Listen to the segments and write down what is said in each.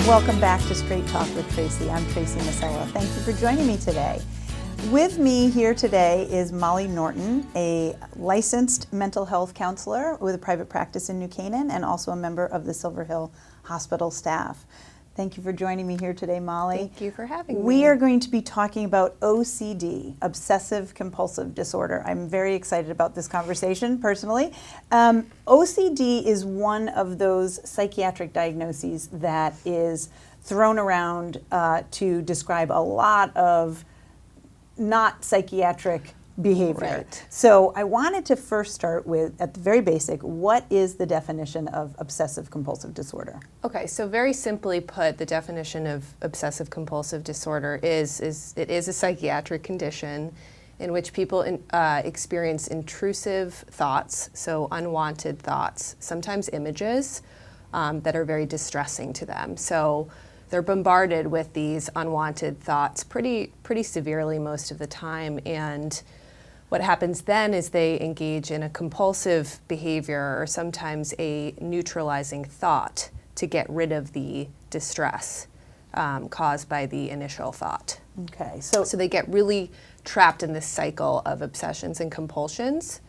Welcome back to Straight Talk with Tracey. I'm Tracey Masella. Thank you for joining me today. With me here today is Molly Norton, a licensed mental health counselor with a private practice in New Canaan and also a member of the Silver Hill Hospital staff. Thank you for joining me here today, Molly. Thank you for having me. We are going to be talking about OCD, obsessive compulsive disorder. I'm very excited about this conversation personally. OCD is one of those psychiatric diagnoses that is thrown around to describe a lot of not psychiatric behavior. Right. So I wanted to first start with, at the very basic, what is the definition of obsessive compulsive disorder? Okay, so very simply put, the definition of obsessive compulsive disorder is it is a psychiatric condition in which people experience intrusive thoughts, so unwanted thoughts, sometimes images that are very distressing to them. So they're bombarded with these unwanted thoughts pretty severely most of the time, and what happens then is they engage in a compulsive behavior or sometimes a neutralizing thought to get rid of the distress caused by the initial thought. Okay, So they get really trapped in this cycle of obsessions and compulsions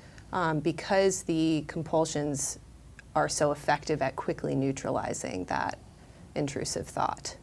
because the compulsions are so effective at quickly neutralizing that intrusive thought.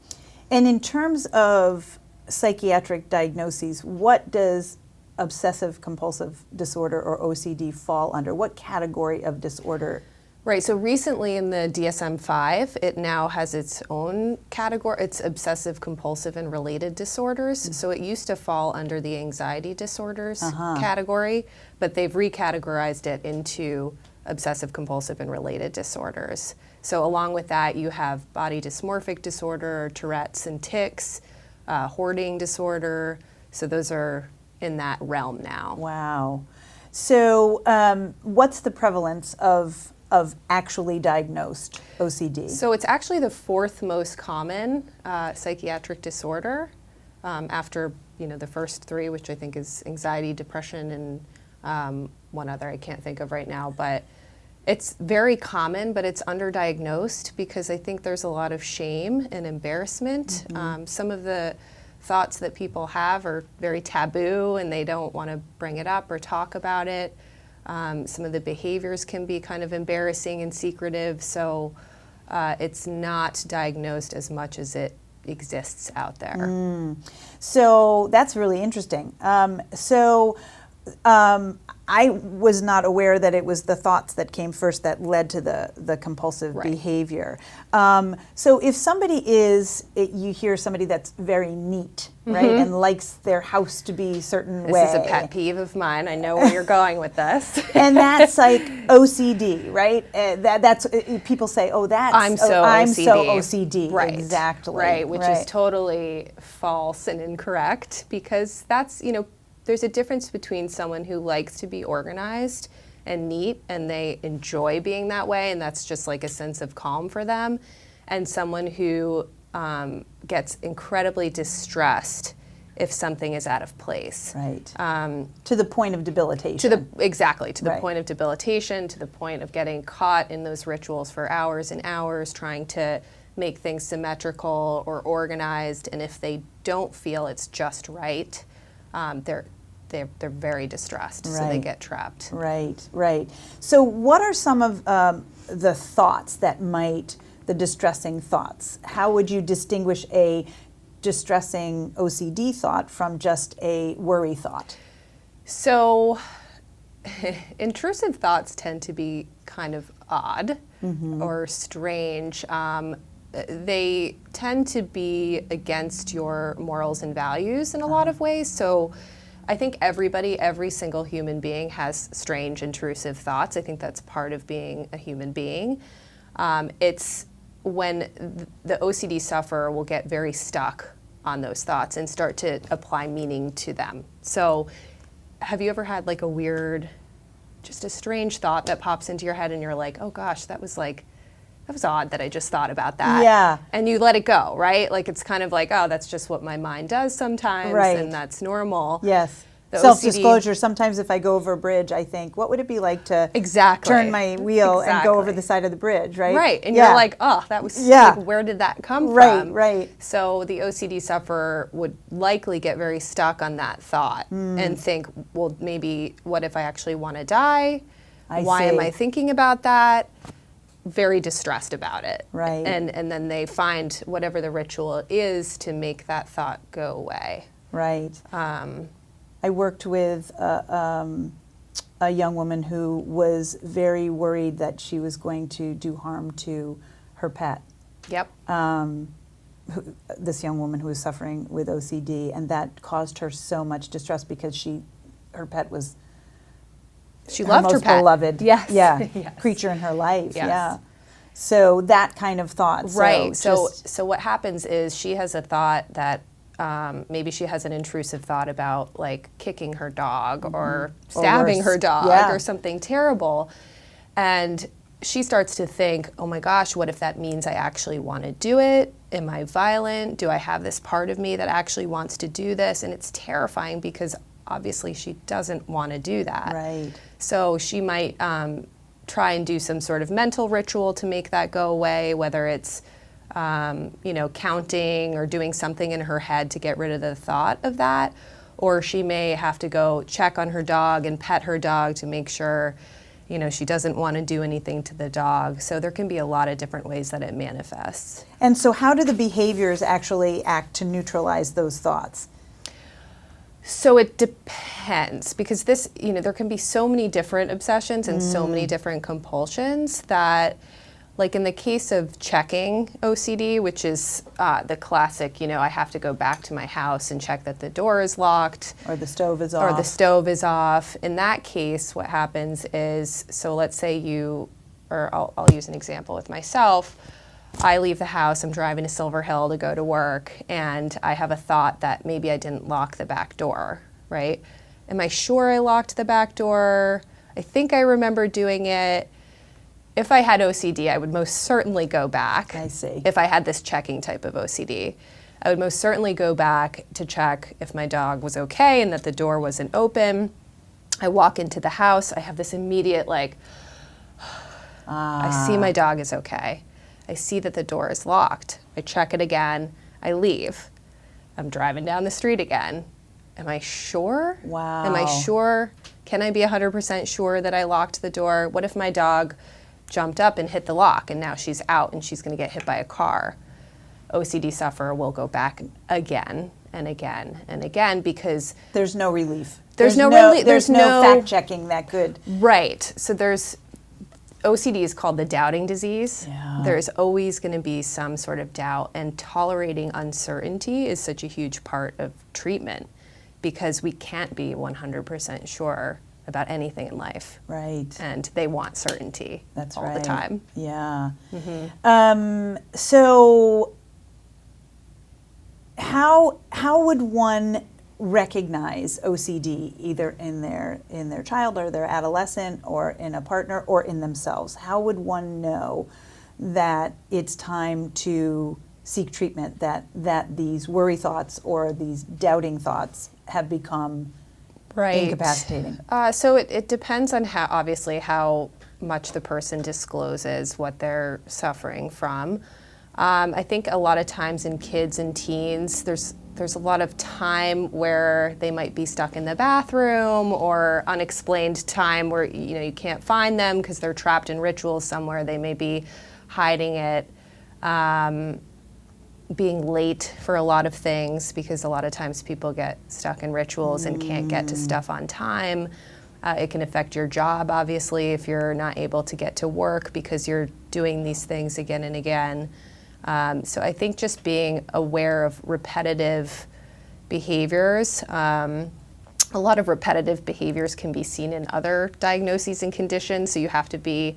And in terms of psychiatric diagnoses, what does obsessive compulsive disorder or OCD fall under? What category of disorder? Right, so recently in the DSM-5, it now has its own category. It's obsessive compulsive and related disorders. Mm-hmm. So it used to fall under the anxiety disorders category, but they've recategorized it into obsessive compulsive and related disorders. So along with that, you have body dysmorphic disorder, Tourette's and tics, hoarding disorder. So those are in that realm now. Wow. So what's the prevalence of actually diagnosed OCD? So it's actually the fourth most common psychiatric disorder after the first three, which I think is anxiety, depression, and one other I can't think of right now. But it's very common, but it's underdiagnosed because I think there's a lot of shame and embarrassment. Mm-hmm. Some of the thoughts that people have are very taboo and they don't want to bring it up or talk about it. Some of the behaviors can be kind of embarrassing and secretive, so it's not diagnosed as much as it exists out there. So that's really interesting. I was not aware that it was the thoughts that came first that led to the compulsive behavior. So if somebody you hear somebody that's very neat, right, and likes their house to be a certain way. This is a pet peeve of mine. I know where you're going with this. And that's like OCD, right? That's people say, I'm so OCD. Right. Exactly. Right, which is totally false and incorrect because that's, there's a difference between someone who likes to be organized and neat and they enjoy being that way and that's just like a sense of calm for them, and someone who gets incredibly distressed if something is out of place. Right. To the point of debilitation. To the point of debilitation, to the point of getting caught in those rituals for hours and hours, trying to make things symmetrical or organized, and if they don't feel it's just right, they're very distressed, so they get trapped. Right. So what are some of the thoughts the distressing thoughts? How would you distinguish a distressing OCD thought from just a worry thought? So intrusive thoughts tend to be kind of odd or strange. They tend to be against your morals and values in a lot of ways. So I think every single human being has strange, intrusive thoughts. I think that's part of being a human being. It's when the OCD sufferer will get very stuck on those thoughts and start to apply meaning to them. So have you ever had like just a strange thought that pops into your head and you're like, oh gosh, that was odd that I just thought about that. Yeah. And you let it go, right? Like it's kind of like, oh, that's just what my mind does sometimes, right, and that's normal. Yes. The Self-disclosure, sometimes if I go over a bridge, I think, what would it be like to Exactly. turn my wheel and go over Exactly. the side of the bridge, right? Right, and Yeah. you're like, oh, that was, Yeah. like, where did that come Right, from? right. So the OCD sufferer would likely get very stuck on that thought and think, well, maybe what if I actually want to die? Why am see. I thinking about that? Very distressed about it. Right. And then they find whatever the ritual is to make that thought go away. Right. I worked with a young woman who was very worried that she was going to do harm to her pet. Yep. This young woman who was suffering with OCD, and that caused her so much distress because her pet was She her loved most her pet. beloved, Yes. yeah, Yes. creature in her life. Yes. Yeah. So that kind of thought. Right. So just- what happens is she has a thought that maybe she has an intrusive thought about like kicking her dog or stabbing worse. her dog Yeah. or something terrible. And she starts to think, oh my gosh, what if that means I actually want to do it? Am I violent? Do I have this part of me that actually wants to do this? And it's terrifying because obviously she doesn't want to do that. Right. So she might try and do some sort of mental ritual to make that go away, whether it's counting or doing something in her head to get rid of the thought of that. Or she may have to go check on her dog and pet her dog to make sure, she doesn't want to do anything to the dog. So there can be a lot of different ways that it manifests. And so how do the behaviors actually act to neutralize those thoughts? So it depends because there can be so many different obsessions and so many different compulsions that, like in the case of checking OCD, which is the classic, I have to go back to my house and check that the door is locked. Or the stove is off. Or the stove is off. In that case, what happens is, so let's say I'll use an example with myself. I leave the house, I'm driving to Silver Hill to go to work, and I have a thought that maybe I didn't lock the back door, right? Am I sure I locked the back door? I think I remember doing it. If I had OCD, I would most certainly go back. I see. If I had this checking type of OCD, I would most certainly go back to check if my dog was okay and that the door wasn't open. I walk into the house, I have this immediate I see my dog is okay. I see that the door is locked. I check it again. I leave. I'm driving down the street again. Am I sure? Wow. Am I sure? Can I be 100% sure that I locked the door? What if my dog jumped up and hit the lock and now she's out and she's going to get hit by a car? OCD sufferer will go back again and again and again because there's no relief. There's no relief. There's no fact checking that could. Right. So OCD is called the doubting disease. Yeah. There's always going to be some sort of doubt, and tolerating uncertainty is such a huge part of treatment because we can't be 100% sure about anything in life. Right. And they want certainty all the time. Yeah. Mm-hmm. So how would one recognize OCD either in their child or their adolescent or in a partner or in themselves? How would one know that it's time to seek treatment, that these worry thoughts or these doubting thoughts have become incapacitating? So it depends on how much the person discloses what they're suffering from. I think a lot of times in kids and teens, there's a lot of time where they might be stuck in the bathroom or unexplained time where you can't find them because they're trapped in rituals somewhere. They may be hiding it, being late for a lot of things because a lot of times people get stuck in rituals and can't get to stuff on time. It can affect your job, obviously, if you're not able to get to work because you're doing these things again and again. So I think just being aware of repetitive behaviors. A lot of repetitive behaviors can be seen in other diagnoses and conditions, so you have to be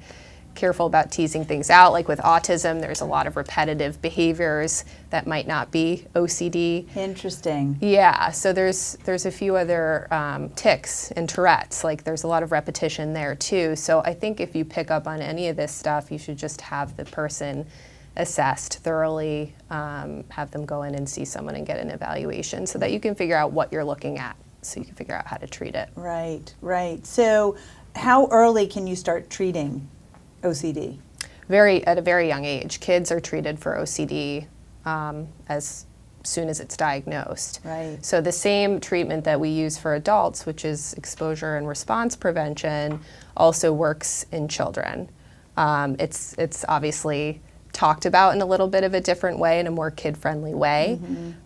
careful about teasing things out. Like with autism, there's a lot of repetitive behaviors that might not be OCD. Interesting. Yeah, so there's a few other tics and Tourette's. Like there's a lot of repetition there too. So I think if you pick up on any of this stuff, you should just have the person assessed thoroughly, have them go in and see someone and get an evaluation so that you can figure out what you're looking at. so you can figure out how to treat it. Right, right. So how early can you start treating OCD? At a very young age. Kids are treated for OCD as soon as it's diagnosed. Right. So the same treatment that we use for adults, which is exposure and response prevention, also works in children. It's obviously talked about in a little bit of a different way, in a more kid-friendly way,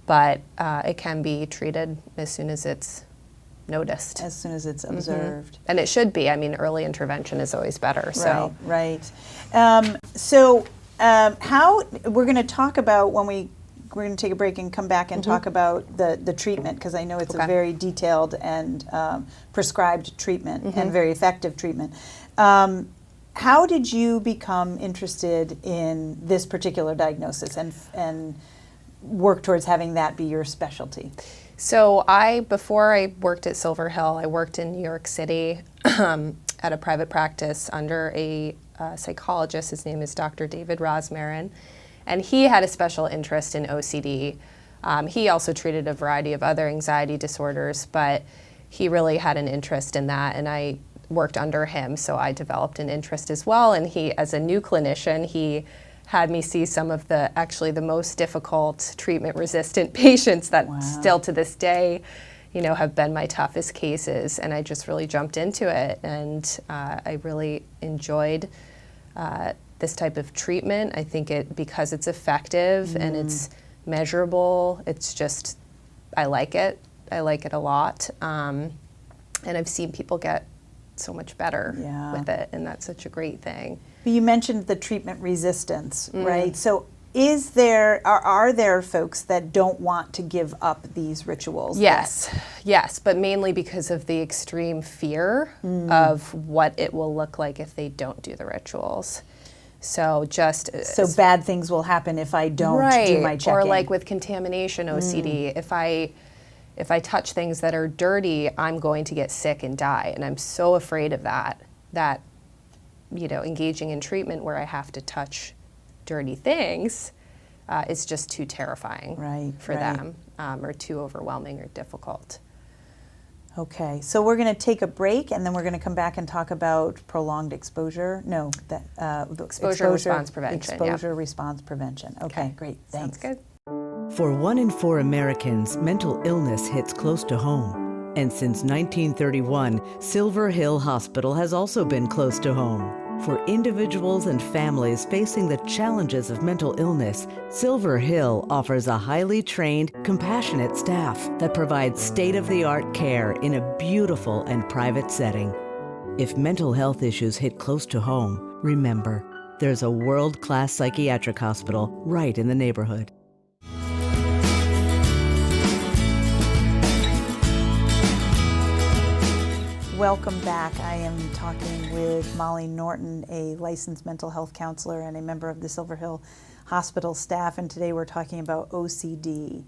but it can be treated as soon as it's noticed. As soon as it's observed. And it should be. I mean, early intervention is always better. So. Right. How we're going to talk about when we're going to take a break and come back and talk about the treatment, because I know it's a very detailed and prescribed treatment and very effective treatment. How did you become interested in this particular diagnosis and work towards having that be your specialty? So before I worked at Silver Hill, I worked in New York City at a private practice under a psychologist. His name is Dr. David Rosmarin, and he had a special interest in OCD. He also treated a variety of other anxiety disorders, but he really had an interest in that, and I worked under him, so I developed an interest as well. And he, as a new clinician, he had me see some of the most difficult treatment-resistant patients that still to this day, have been my toughest cases. And I just really jumped into it, and I really enjoyed this type of treatment. I think because it's effective and it's measurable. It's just, I like it. I like it a lot, and I've seen people get so much better with it, and that's such a great thing. You mentioned the treatment resistance, right? So are there folks that don't want to give up these rituals? Yes, but mainly because of the extreme fear of what it will look like if they don't do the rituals. So bad things will happen if I don't do my checking. Or like with contamination OCD, if I touch things that are dirty, I'm going to get sick and die. And I'm so afraid of that engaging in treatment where I have to touch dirty things is just too terrifying for them, or too overwhelming or difficult. Okay, so we're going to take a break, and then we're going to come back and talk about prolonged exposure. No, exposure response prevention. Exposure response prevention. Okay, great. Thanks. Sounds good. For 1 in 4 Americans, mental illness hits close to home. And since 1931, Silver Hill Hospital has also been close to home. For individuals and families facing the challenges of mental illness, Silver Hill offers a highly trained, compassionate staff that provides state-of-the-art care in a beautiful and private setting. If mental health issues hit close to home, remember, there's a world-class psychiatric hospital right in the neighborhood. Welcome back. I am talking with Molly Norton, a licensed mental health counselor and a member of the Silver Hill Hospital staff, and today we're talking about OCD.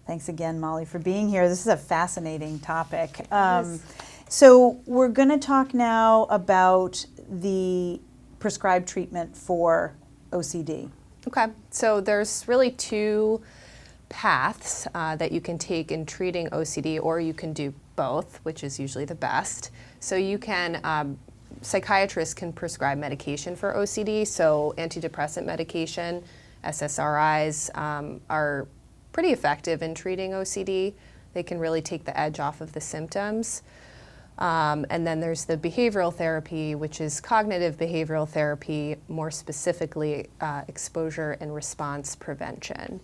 Thanks again, Molly, for being here. This is a fascinating topic. So we're going to talk now about the prescribed treatment for OCD. Okay, so there's really two paths that you can take in treating OCD, or you can do both, which is usually the best. So you can, psychiatrists can prescribe medication for OCD, so antidepressant medication, SSRIs, are pretty effective in treating OCD. They can really take the edge off of the symptoms. And then there's the behavioral therapy, which is cognitive behavioral therapy, more specifically exposure and response prevention.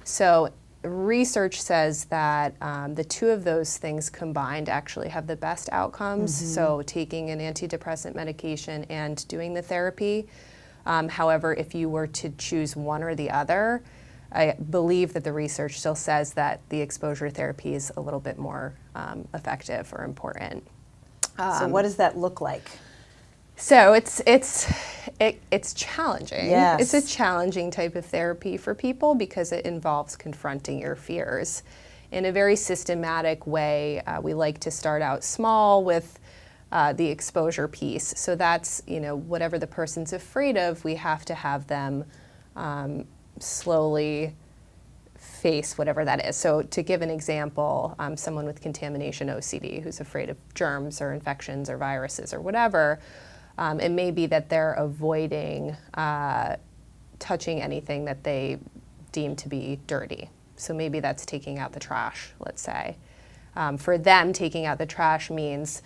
So research says that the two of those things combined actually have the best outcomes. So taking an antidepressant medication and doing the therapy. However, if you were to choose one or the other, I believe that the research still says that the exposure therapy is a little bit more effective or important. So what does that look like? So it's challenging. Yes. It's a challenging type of therapy for people because it involves confronting your fears in a very systematic way. We like to start out small with the exposure piece. So that's, whatever the person's afraid of, we have to have them slowly face whatever that is. So to give an example, someone with contamination OCD who's afraid of germs or infections or viruses or whatever, it may be that they're avoiding touching anything that they deem to be dirty. So maybe that's taking out the trash, let's say. For them, taking out the trash means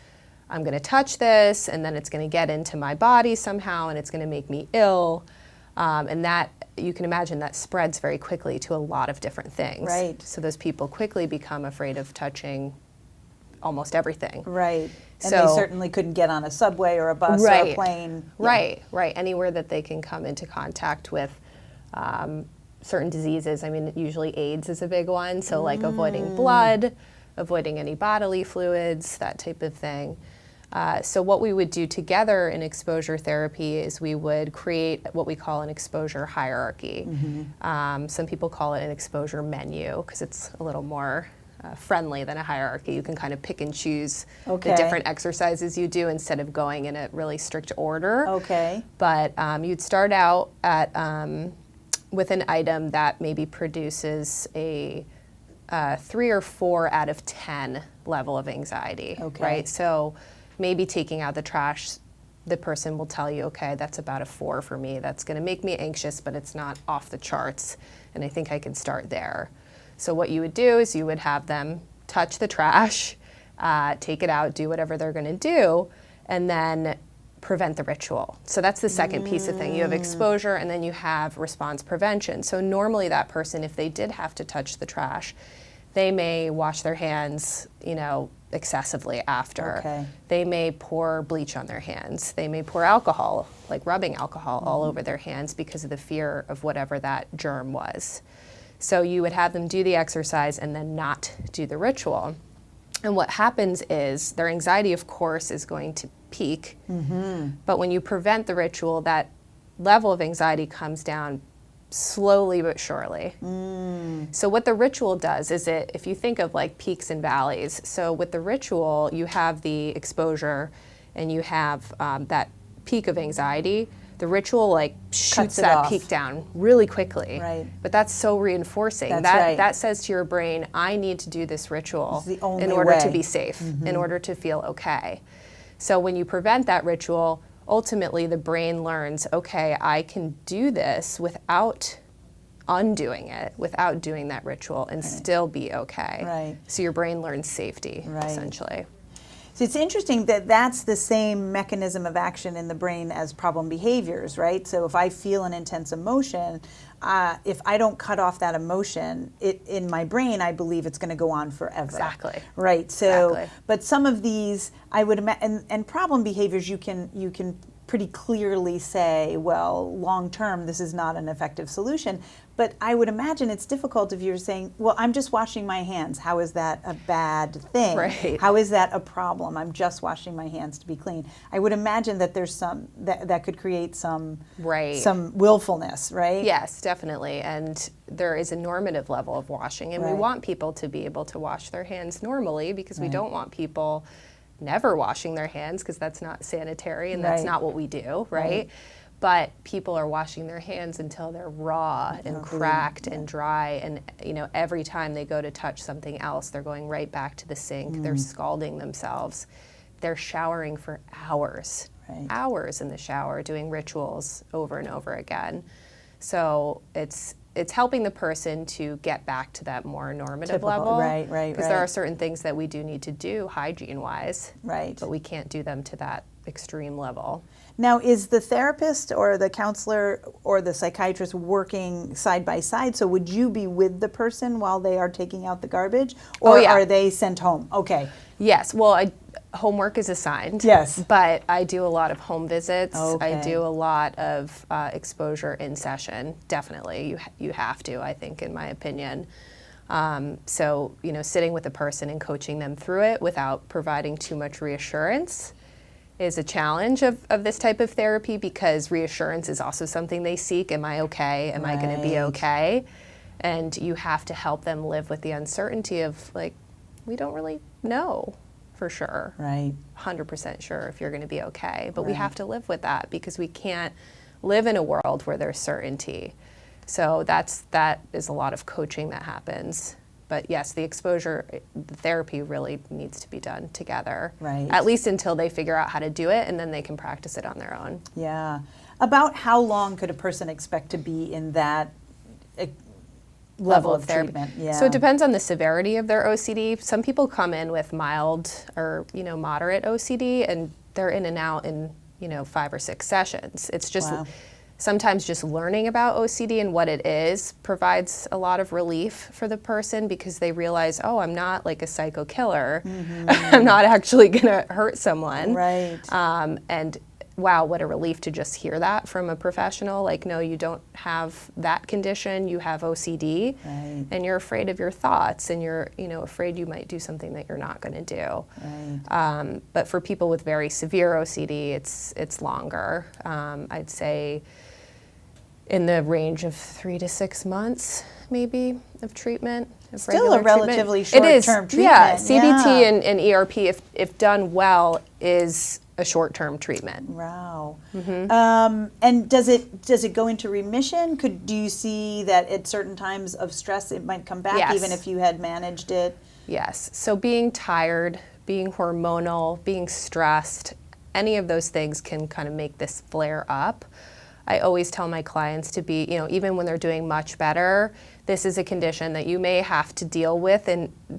I'm going to touch this and then it's going to get into my body somehow and it's going to make me ill. And that, you can imagine, that spreads very quickly to a lot of different things. Right. So those people quickly become afraid of touching almost everything. Right. And So- they certainly couldn't get on a subway or a bus or a Right. plane. Yeah. Right. Anywhere that they can come into contact with certain diseases. I mean, usually AIDS is a big one. So like avoiding blood, avoiding any bodily fluids, that type of thing. So what we would do together in exposure therapy is we would create what we call an exposure hierarchy. Some people call it an exposure menu because it's a little more friendly than a hierarchy. You can kind of pick and choose Okay. the different exercises you do instead of going in a really strict order. Okay. But you'd start out at with an item that maybe produces a 3 or 4 out of 10 level of anxiety, Okay. right? So maybe taking out the trash, the person will tell you, okay, that's about a 4 for me. That's going to make me anxious, but it's not off the charts, and I think I can start there. So what you would do is you would have them touch the trash, take it out, do whatever they're going to do, and then prevent the ritual. So that's the second piece of thing. You have exposure and then you have response prevention. So normally that person, if they did have to touch the trash, they may wash their hands, excessively after. Okay. They may pour bleach on their hands. They may pour alcohol, like rubbing alcohol, all over their hands because of the fear of whatever that germ was. So you would have them do the exercise and then not do the ritual. And what happens is their anxiety, of course, is going to peak. But when you prevent the ritual, that level of anxiety comes down slowly but surely. So what the ritual does is if you think of like peaks and valleys, so with the ritual, you have the exposure and you have that peak of anxiety. The ritual like shoots Cuts it that off. peak down really quickly. Right. But that's so reinforcing. That's that right. that says to your brain, I need to do this ritual It's the only in order to way. be safe, in order to feel okay. So when you prevent that ritual, ultimately the brain learns, okay, I can do this without undoing it, without doing that ritual and still be okay. Right. So your brain learns safety, Right. essentially. So it's interesting that that's the same mechanism of action in the brain as problem behaviors, right? So if I feel an intense emotion, if I don't cut off that emotion, in my brain, I believe it's going to go on forever. Exactly. Right. So, Exactly. but some of these, I would imagine, and problem behaviors, you can pretty clearly say, well, long term, this is not an effective solution. But I would imagine it's difficult if you're saying, well, I'm just washing my hands. How is that a bad thing? Right. How is that a problem? I'm just washing my hands to be clean. I would imagine that there's some that could create some Right. some willfulness, right? Yes, definitely. And there is a normative level of washing. And we Right. want people to be able to wash their hands normally because we Right. don't want people never washing their hands because that's not sanitary and that's Right. not what we do, right? Right. But people are washing their hands until they're raw and cracked and dry. And, every time they go to touch something else, they're going right back to the sink. They're scalding themselves. They're showering for hours, Right. hours in the shower, doing rituals over and over again. So it's helping the person to get back to that more normative Typical, level. right, Because there right. are certain things that we do need to do hygiene-wise, Right. but we can't do them to that extreme level. Now, is the therapist or the counselor or the psychiatrist working side by side? So would you be with the person while they are taking out the garbage? Or yeah. are they sent home? Okay. Yes, well, homework is assigned. Yes. But I do a lot of home visits. Okay. I do a lot of exposure in session. Definitely, you have to, I think, in my opinion. So, sitting with a person and coaching them through it without providing too much reassurance is a challenge of this type of therapy because reassurance is also something they seek. Am I okay? Am I going to be Right. okay? And you have to help them live with the uncertainty of, like, we don't really know for sure. Right. 100% sure if you're going to be okay. But we Right. have to live with that because we can't live in a world where there's certainty. So that is a lot of coaching that happens. But yes, the therapy really needs to be done together. Right. At least until they figure out how to do it, and then they can practice it on their own. Yeah. About how long could a person expect to be in that level of therapy. treatment? Yeah. So it depends on the severity of their OCD. Some people come in with mild or moderate OCD, and they're in and out in 5 or 6 sessions. It's just Wow. sometimes just learning about OCD and what it is provides a lot of relief for the person, because they realize, oh, I'm not like a psycho killer. I'm not actually gonna hurt someone. Right. And wow, what a relief to just hear that from a professional. Like, no, you don't have that condition, you have OCD, Right. and you're afraid of your thoughts, and you're afraid you might do something that you're not going to do. Right. But for people with very severe OCD, it's longer. I'd say in the range of 3 to 6 months, maybe, of treatment. Still a relatively It is. short-term treatment. Yeah, CBT Yeah. and ERP, if done well, is a short-term treatment. Wow. And does it go into remission? Do you see that at certain times of stress it might come back, Yes. even if you had managed it? Yes. So being tired, being hormonal, being stressed, any of those things can kind of make this flare up. I always tell my clients to be, even when they're doing much better, this is a condition that you may have to deal with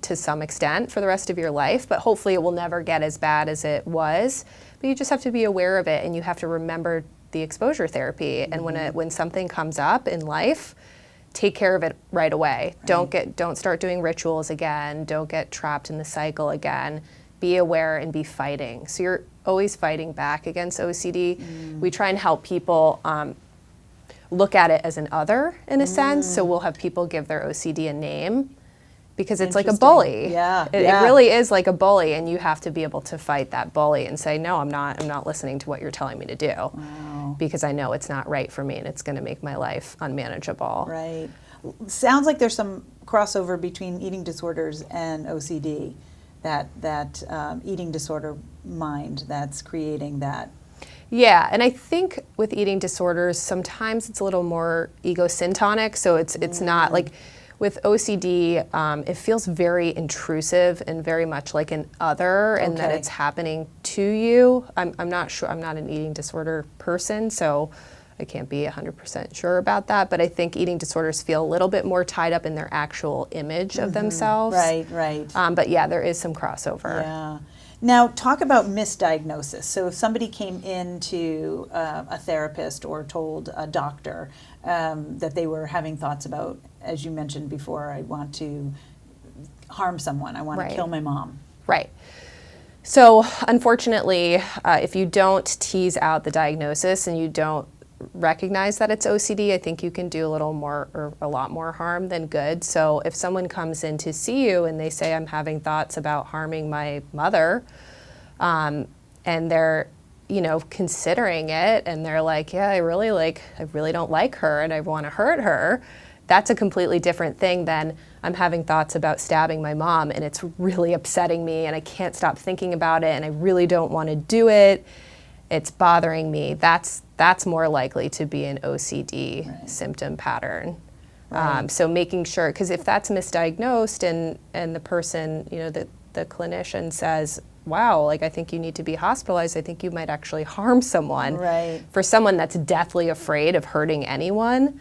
to some extent for the rest of your life, but hopefully it will never get as bad as it was. But you just have to be aware of it, and you have to remember the exposure therapy. And when something comes up in life, take care of it right away. Right. Don't start doing rituals again. Don't get trapped in the cycle again. Be aware and be fighting. So you're always fighting back against OCD. We try and help people look at it as an other, in a sense. So we'll have people give their OCD a name, because it's like a bully. Yeah. It really is like a bully, and you have to be able to fight that bully and say, no, I'm not listening to what you're telling me to do. Wow. Because I know it's not right for me, and it's going to make my life unmanageable. Right. Sounds like there's some crossover between eating disorders and OCD. That eating disorder mind that's creating that. Yeah, and I think with eating disorders, sometimes it's a little more egosyntonic. So it's not like with OCD, it feels very intrusive and very much like an other, and that it's happening to you. I'm not sure. I'm not an eating disorder person, so I can't be 100% sure about that. But I think eating disorders feel a little bit more tied up in their actual image of themselves. Right. But yeah, there is some crossover. Yeah. Now, talk about misdiagnosis. So if somebody came into a therapist or told a doctor that they were having thoughts about, as you mentioned before, I want to harm someone, I want to kill my mom. Right. So unfortunately, if you don't tease out the diagnosis and you don't recognize that it's OCD, I think you can do a little more or a lot more harm than good. So if someone comes in to see you and they say, I'm having thoughts about harming my mother, and they're considering it, and they're like, yeah, I really don't like her and I want to hurt her, that's a completely different thing than I'm having thoughts about stabbing my mom and it's really upsetting me and I can't stop thinking about it and I really don't want to do it. It's bothering me. That's more likely to be an OCD symptom pattern. So making sure, because if that's misdiagnosed and the person, the clinician says, wow, I think you need to be hospitalized, I think you might actually harm someone. Right. For someone that's deathly afraid of hurting anyone,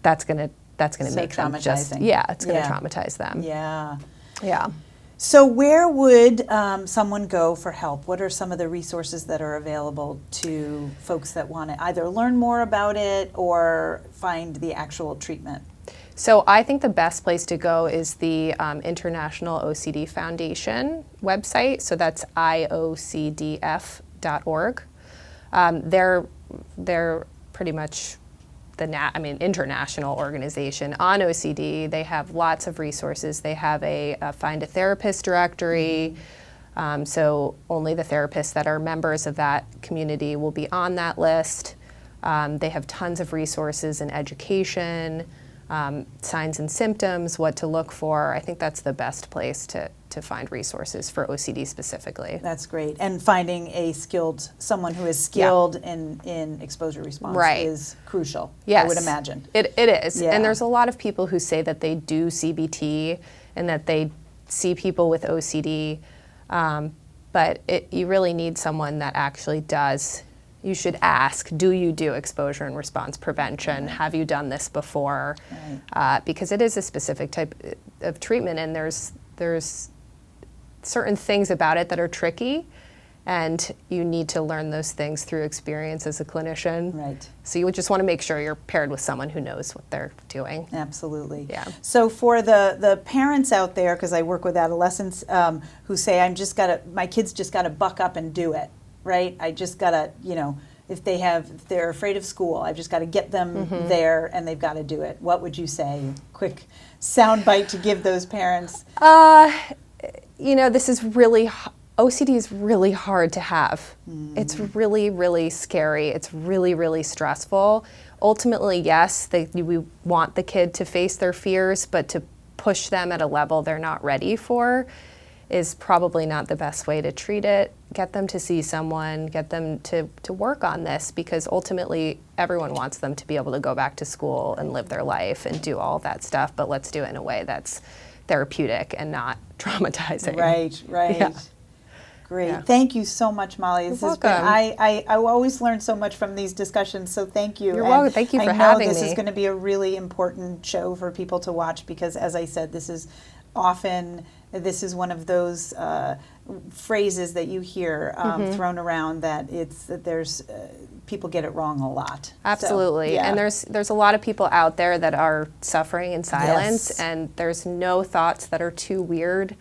that's gonna make them just, it's gonna traumatize them. Yeah. Yeah. So where would someone go for help? What are some of the resources that are available to folks that want to either learn more about it or find the actual treatment? So I think the best place to go is the International OCD Foundation website. So that's iocdf.org. They're pretty much international organization on OCD. They have lots of resources. They have a Find a Therapist directory. So only the therapists that are members of that community will be on that list. They have tons of resources in education. signs and symptoms, what to look for. I think that's the best place to find resources for OCD specifically. That's great. And finding someone who is skilled in exposure response is crucial, yes, I would imagine. It is. Yeah. And there's a lot of people who say that they do CBT and that they see people with OCD, but you really need someone that actually does. You should ask, do you do exposure and response prevention? Have you done this before? Because it is a specific type of treatment, and there's certain things about it that are tricky, and you need to learn those things through experience as a clinician. Right. So you would just want to make sure you're paired with someone who knows what they're doing. Absolutely. Yeah. So for the parents out there, because I work with adolescents who say, my kids just got to buck up and do it, right? I just got to, if they're afraid of school, I've just got to get them there and they've got to do it. What would you say? Quick soundbite to give those parents. This is really, OCD is really hard to have. It's really, really scary. It's really, really stressful. Ultimately, yes, we want the kid to face their fears, but to push them at a level they're not ready for is probably not the best way to treat it. Get them to see someone, get them to work on this, because ultimately everyone wants them to be able to go back to school and live their life and do all that stuff, but let's do it in a way that's therapeutic and not traumatizing. Right. Yeah. Great. Yeah. Thank you so much, Molly. This has been, I always learn so much from these discussions, so thank you. You're welcome. Thank you for having me. I know this is going to be a really important show for people to watch because, as I said, this is one of those phrases that you hear thrown around that there's people get it wrong a lot. Absolutely. So, yeah. And there's a lot of people out there that are suffering in silence, and there's no thoughts that are too weird.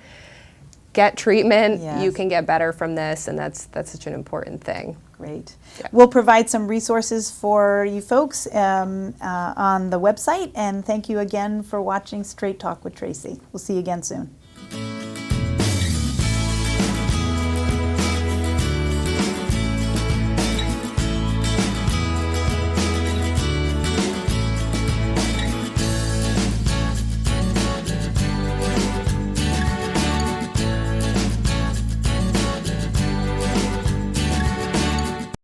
Get treatment. Yes. You can get better from this, and that's such an important thing. Great. Yeah. We'll provide some resources for you folks on the website, and thank you again for watching Straight Talk with Tracey. We'll see you again soon.